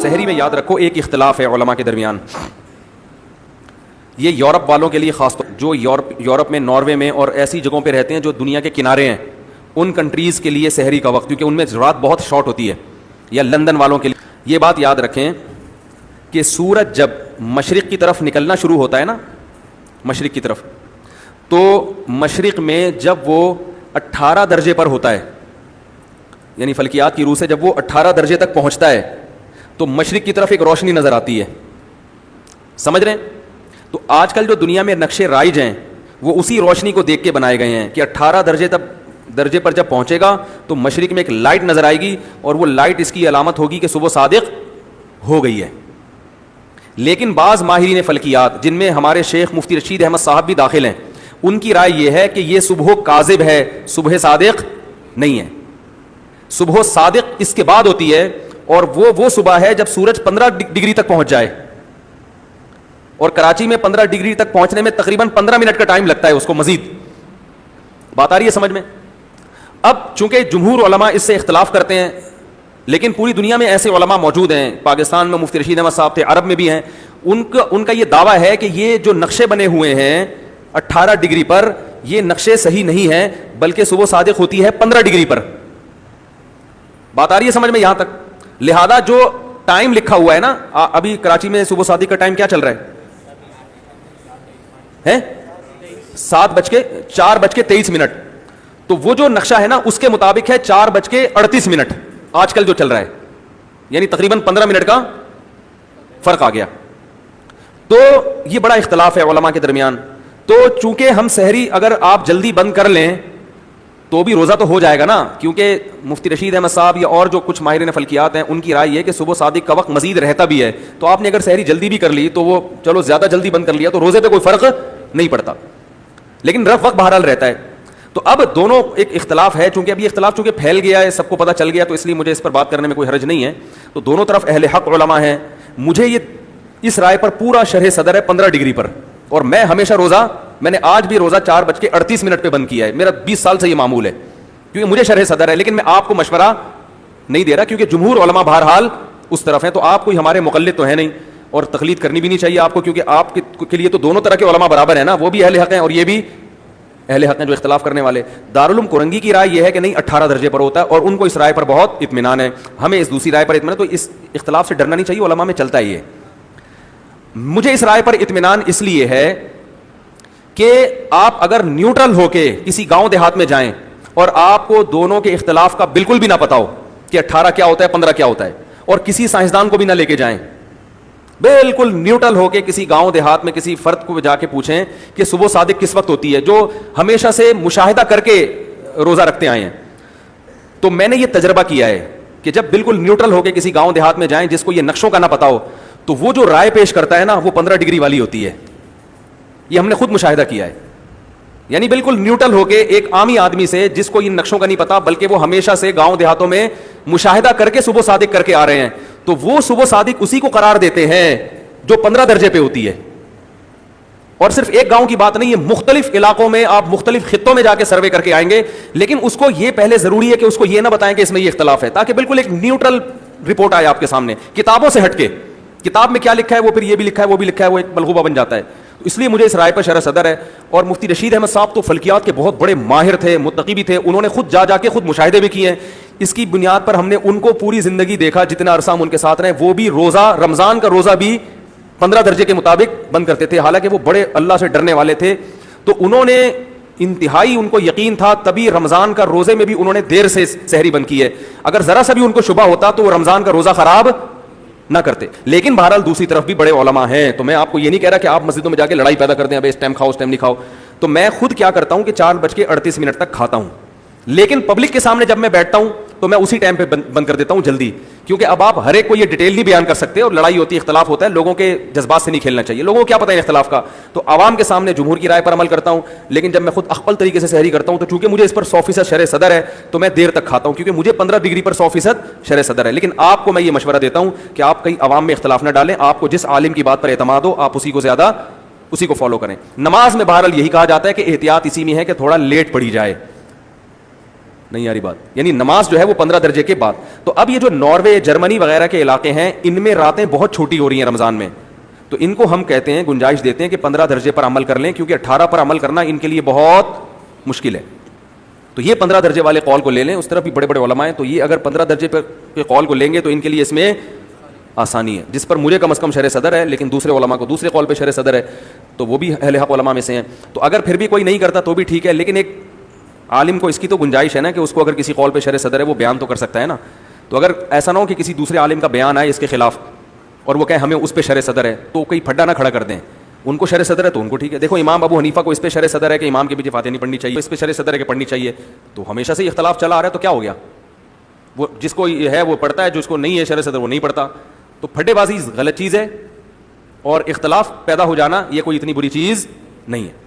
سحری میں یاد رکھو ایک اختلاف ہے علماء کے درمیان، یہ یورپ والوں کے لیے خاص طور جو یورپ میں، ناروے میں اور ایسی جگہوں پہ رہتے ہیں جو دنیا کے کنارے ہیں، ان کنٹریز کے لیے سحری کا وقت، کیونکہ ان میں رات بہت شارٹ ہوتی ہے، یا لندن والوں کے لیے یہ بات یاد رکھیں کہ سورج جب مشرق کی طرف نکلنا شروع ہوتا ہے نا، مشرق کی طرف، تو مشرق میں جب وہ 18 درجے پر ہوتا ہے، یعنی فلکیات کی روح سے جب وہ 18 درجے تک پہنچتا ہے تو مشرق کی طرف ایک روشنی نظر آتی ہے، سمجھ رہے ہیں؟ تو آج کل جو دنیا میں نقشے رائج ہیں وہ اسی روشنی کو دیکھ کے بنائے گئے ہیں کہ 18 درجے پر جب پہنچے گا تو مشرق میں ایک لائٹ نظر آئے گی، اور وہ لائٹ اس کی علامت ہوگی کہ صبح صادق ہو گئی ہے۔ لیکن بعض ماہرین فلکیات، جن میں ہمارے شیخ مفتی رشید احمد صاحب بھی داخل ہیں، ان کی رائے یہ ہے کہ یہ صبح کاذب ہے، صبح صادق نہیں ہے۔ صبح صادق اس کے بعد ہوتی ہے، اور وہ صبح ہے جب سورج 15 ڈگری تک پہنچ جائے، اور کراچی میں 15 ڈگری تک پہنچنے میں تقریباً 15 منٹ کا ٹائم لگتا ہے اس کو مزید۔ بات آ رہی ہے سمجھ میں؟ اب چونکہ جمہور علماء اس سے اختلاف کرتے ہیں، لیکن پوری دنیا میں ایسے علماء موجود ہیں، پاکستان میں مفتی رشید احمد صاحب تھے، عرب میں بھی ہیں، ان کا یہ دعویٰ ہے کہ یہ جو نقشے بنے ہوئے ہیں 18 ڈگری پر، یہ نقشے صحیح نہیں ہیں، بلکہ صبح صادق ہوتی ہے 15 ڈگری پر۔ بات آ رہی ہے سمجھ میں یہاں تک؟ لہذا جو ٹائم لکھا ہوا ہے نا، ابھی کراچی میں صبح صادق کا ٹائم کیا چل رہا ہے؟ 4:23، تو وہ جو نقشہ ہے نا اس کے مطابق ہے 4:38 آج کل جو چل رہا ہے، یعنی تقریباً 15 منٹ کا فرق آ گیا۔ تو یہ بڑا اختلاف ہے علماء کے درمیان۔ تو چونکہ ہم سحری اگر آپ جلدی بند کر لیں تو بھی روزہ تو ہو جائے گا نا، کیونکہ مفتی رشید احمد صاحب یا اور جو کچھ ماہرین فلکیات ہیں ان کی رائے یہ کہ صبح صادق کا وقت مزید رہتا بھی ہے، تو آپ نے اگر سحری جلدی بھی کر لی تو وہ چلو زیادہ جلدی بند کر لیا تو روزے پہ کوئی فرق نہیں پڑتا، لیکن رف وقت بہرحال رہتا ہے۔ تو اب دونوں ایک اختلاف ہے، چونکہ اب یہ اختلاف چونکہ پھیل گیا ہے، سب کو پتہ چل گیا، تو اس لیے مجھے اس پر بات کرنے میں کوئی حرج نہیں ہے۔ تو دونوں طرف اہل حق علماء ہیں، مجھے یہ اس رائے پر پورا شرح صدر ہے 15 ڈگری پر، اور میں ہمیشہ روزہ، میں نے آج بھی روزہ 4:38 پہ بند کیا ہے، میرا 20 سال سے یہ معمول ہے، کیونکہ مجھے شرح صدر ہے، لیکن میں آپ کو مشورہ نہیں دے رہا کیونکہ جمہور علماء بہرحال اس طرف ہیں، تو آپ کوئی ہمارے مقلد تو ہے نہیں، اور تقلید کرنی بھی نہیں چاہیے آپ کو، کیونکہ آپ کے لیے تو دونوں طرح کے علماء برابر ہیں نا، وہ بھی اہل حق ہیں اور یہ بھی اہل حق ہیں جو اختلاف کرنے والے۔ دارالعلوم کورنگی کی رائے یہ ہے کہ نہیں 18 درجے پر ہوتا ہے، اور ان کو اس رائے پر بہت اطمینان ہے، ہمیں اس دوسری رائے پر اطمینان، تو اس اختلاف سے ڈرنا نہیں چاہیے، علماء میں چلتا ہی ہے۔ مجھے اس رائے پر اطمینان اس لیے ہے کہ آپ اگر نیوٹرل ہو کے کسی گاؤں دیہات میں جائیں اور آپ کو دونوں کے اختلاف کا بالکل بھی نہ پتا ہو کہ 18 کیا ہوتا ہے 15 کیا ہوتا ہے، اور کسی سائنسدان کو بھی نہ لے کے جائیں، بالکل نیوٹرل ہو کے کسی گاؤں دیہات میں کسی فرد کو جا کے پوچھیں کہ صبح صادق کس وقت ہوتی ہے، جو ہمیشہ سے مشاہدہ کر کے روزہ رکھتے آئے ہیں، تو میں نے یہ تجربہ کیا ہے کہ جب بالکل نیوٹرل ہو کے کسی گاؤں دیہات میں جائیں جس کو یہ نقشوں کا نہ پتا ہو، تو وہ جو رائے پیش کرتا ہے نا وہ 15 ڈگری والی ہوتی ہے، یہ ہم نے خود مشاہدہ کیا ہے۔ یعنی بالکل نیوٹرل ہو کے ایک عامی آدمی سے جس کو ان نقشوں کا نہیں پتا، بلکہ وہ ہمیشہ سے گاؤں دیہاتوں میں مشاہدہ کر کے صبح صادق کر کے آ رہے ہیں، تو وہ صبح صادق اسی کو قرار دیتے ہیں جو 15 درجے پہ ہوتی ہے۔ اور صرف ایک گاؤں کی بات نہیں ہے، مختلف علاقوں میں آپ مختلف خطوں میں جا کے سروے کر کے آئیں گے، لیکن اس کو یہ پہلے ضروری ہے کہ اس کو یہ نہ بتائیں کہ اس میں یہ اختلاف ہے، تاکہ بالکل ایک نیوٹرل رپورٹ آئے آپ کے سامنے، کتابوں سے ہٹ کے، کتاب میں کیا لکھا ہے وہ پھر یہ بھی لکھا ہے وہ بھی لکھا ہے، وہ ایک ملغوبہ بن جاتا ہے۔ اس لیے مجھے اس رائے پر شرح صدر ہے، اور مفتی رشید احمد صاحب تو فلکیات کے بہت بڑے ماہر تھے، متقی بھی تھے، انہوں نے خود جا کے خود مشاہدے بھی کیے ہیں، اس کی بنیاد پر ہم نے ان کو پوری زندگی دیکھا، جتنا عرصہ ہم ان کے ساتھ رہے، وہ بھی روزہ، رمضان کا روزہ بھی 15 درجے کے مطابق بند کرتے تھے، حالانکہ وہ بڑے اللہ سے ڈرنے والے تھے، تو انہوں نے انتہائی، ان کو یقین تھا، تبھی رمضان کا روزے میں بھی انہوں نے دیر سے سحری بند کی ہے، اگر ذرا سا بھی ان کو شبہ ہوتا تو وہ رمضان کا روزہ خراب نہ کرتے۔ لیکن بہرحال دوسری طرف بھی بڑے علماء ہیں، تو میں آپ کو یہ نہیں کہہ رہا کہ آپ مسجدوں میں جا کے لڑائی پیدا کر دیں، اب اس ٹائم کھاؤ اس ٹائم نہیں کھاؤ، تو میں خود کیا کرتا ہوں کہ 4:38 تک کھاتا ہوں، لیکن پبلک کے سامنے جب میں بیٹھتا ہوں تو میں اسی ٹائم پہ بند کر دیتا ہوں جلدی، کیونکہ اب آپ ہر ایک کو یہ ڈیٹیل نہیں بیان کر سکتے، اور لڑائی ہوتی ہے، اختلاف ہوتا ہے، لوگوں کے جذبات سے نہیں کھیلنا چاہیے، لوگوں کو کیا پتہ ہے اختلاف کا، تو عوام کے سامنے جمہور کی رائے پر عمل کرتا ہوں، لیکن جب میں خود اخپل طریقے سے سحری کرتا ہوں تو چونکہ مجھے اس پر 100% شرح صدر ہے تو میں دیر تک کھاتا ہوں، کیونکہ مجھے 15 ڈگری پر 100% شرح صدر ہے۔ لیکن آپ کو میں یہ مشورہ دیتا ہوں کہ آپ کہیں عوام میں اختلاف نہ ڈالیں، آپ کو جس عالم کی بات پر اعتماد ہو آپ اسی کو فالو کریں۔ نماز میں بہرحال یہی کہا جاتا ہے کہ احتیاط اسی میں ہے کہ تھوڑا لیٹ پڑھی جائے، نہیں آ رہی بات؟ یعنی نماز جو ہے وہ 15 درجے کے بعد. تو اب یہ جو ناروے جرمنی وغیرہ کے علاقے ہیں ان میں راتیں بہت چھوٹی ہو رہی ہیں رمضان میں, تو ان کو ہم کہتے ہیں, گنجائش دیتے ہیں کہ 15 درجے پر عمل کر لیں, کیونکہ 18 پر عمل کرنا ان کے لیے بہت مشکل ہے. تو یہ 15 درجے والے قول کو لے لیں. اس طرف بھی بڑے بڑے علماء ہیں, تو یہ اگر 15 درجے کے قول کو لیں گے تو ان کے لیے اس میں آسانی ہے, جس پر مجھے کم از کم شرح صدر ہے, لیکن دوسرے علماء کو دوسرے قول پہ شرح صدر ہے, تو وہ بھی اہل حق علماء میں سے ہیں. تو اگر پھر بھی کوئی نہیں کرتا تو بھی ٹھیک ہے, لیکن ایک عالم کو اس کی تو گنجائش ہے نا کہ اس کو اگر کسی قول پہ شرح صدر ہے وہ بیان تو کر سکتا ہے نا. تو اگر ایسا نہ ہو کہ کسی دوسرے عالم کا بیان آئے اس کے خلاف اور وہ کہیں ہمیں اس پہ شرح صدر ہے, تو کوئی پھڈا نہ کھڑا کر دیں. ان کو شرح صدر ہے تو ان کو ٹھیک ہے. دیکھو امام ابو حنیفہ کو اس پہ شرح صدر ہے کہ امام کے پیچھے فاتحہ نہیں پڑھنی چاہیے, اس پہ شرح صدر ہے کہ پڑھنی چاہیے. تو ہمیشہ سے اختلاف چلا آ رہا ہے, تو کیا ہو گیا؟ وہ جس کو ہے وہ پڑھتا ہے, جس کو نہیں ہے شرح صدر وہ نہیں پڑھتا. تو پھڈے بازی غلط چیز ہے, اور اختلاف پیدا ہو جانا یہ کوئی اتنی بری چیز نہیں ہے.